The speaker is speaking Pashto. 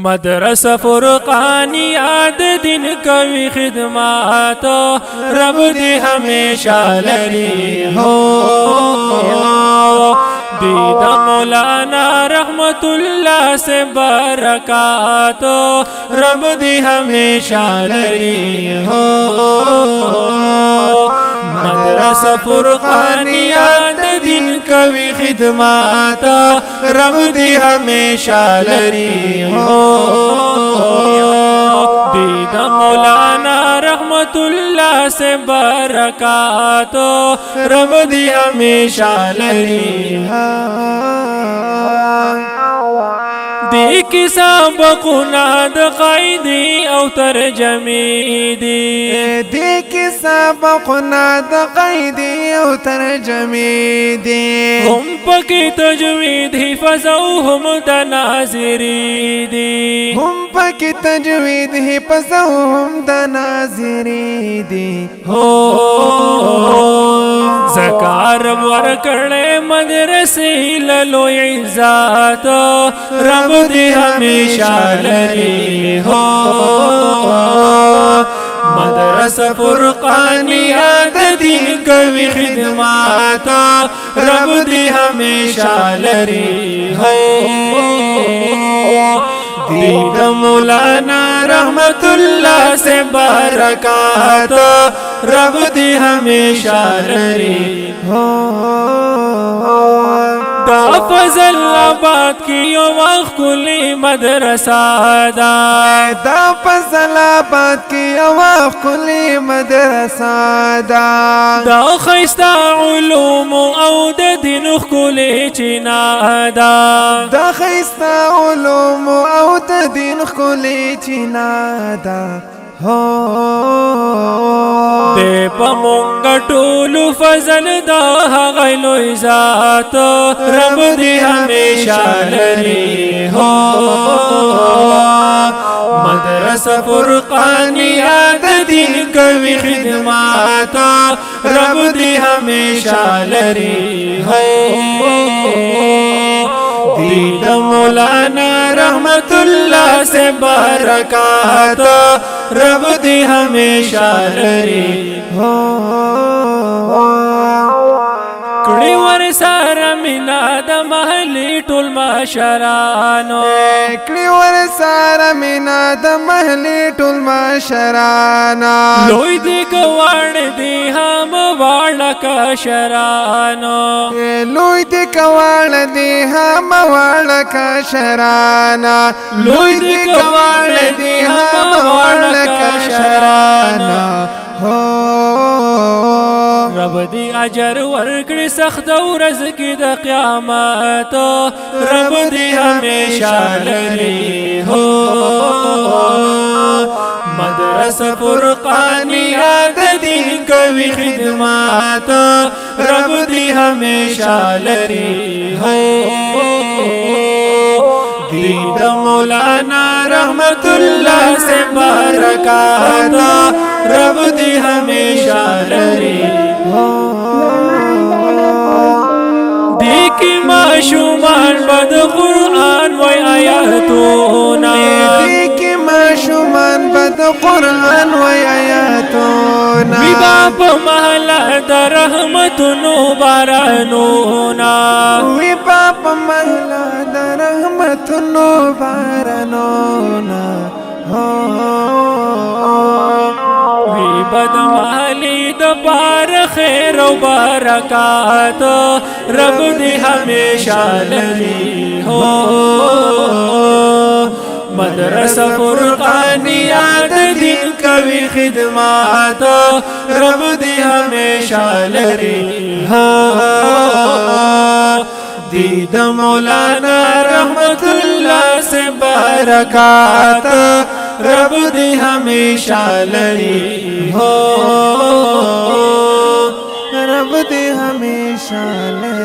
مدرسہ فرقانیات دن کوي خدمات رب دی ہمیشہ لری ہو دید مولانا رحمت اللہ سے برکات رب دی ہمیشہ لری ہو مدرسہ فرقانیات دن کوي خدمات رب دی ہمیشہ لری ہو دید مولانا رحمت اللہ سے برکات رب دی ہمیشہ لری دی کسا بقنا د قائدی او ترجمی دی کسا بقنا د قائدی او ترجمی دی ہم پکی تجوید حفظ او ہم د ناظری دی ہم پکی تجوید حفظ او ہم د ناظری دی زکار ورکڑے مدرسی للو عزات رب دی ہمیشہ لری ہو مدرسہ فرقانیات دن کوي خدمات رب دی ہمیشہ لری ہو دید مولانا رحمت اللہ سے برکات رب دی ہمیشہ لری ہو دا فضل آباد کی یو وقت کلی مدرسہ دا فضل آباد کی یو وقت کلی مدرسہ دا خیستا علوم او دا دین کلی چنا دا خیستا علوم او دا دین کلی چنا دے پا مونگا ٹولو فضل دا غیلو ذات رب دی ہمیشہ لری ہو مدرسہ فرقانیات دن کوي خدمات رب دی ہمیشہ لری ہو دید مولانا رحمت اللہ سے برکات رب دی ہمیشہ لری ہو کڑی ورسار منا دا محلی ٹول ماشرانو کڑی ورسار منا دا محلی ٹول ماشرانا لوی دی گوان دی ہم والا کشرانو لوی دی گوان دی ہم والا کشرانا لوی دی گوان دی ہم والا کشرانا رب دی اجر ورکڑی سخت ورز کی دا قیامت رب دی ہمیشہ لری ہو مدرسہ فرقانیات دن کوي خدمات رب دی ہمیشہ لری ہو دید مولانا رحمت اللہ سے برکات رب دی ہمیشہ لری دیکی معشومان بد قرآن و آیاتونا دیکی معشومان بد قرآن و آیاتونا وی باپ محلہ دا رحمتنو بارانونا وی باپ محلہ دا رحمتنو بارانونا وی بد محلی دا پار خیر و برکات رب دی ہمیشہ لری ہو مدرسہ فرقانیات دن کوي خدمات رب دی ہمیشہ لری ہو دید مولانا رحمت اللہ سے برکات رب دی ہمیشہ لری ہو رب دی ہمیشہ لری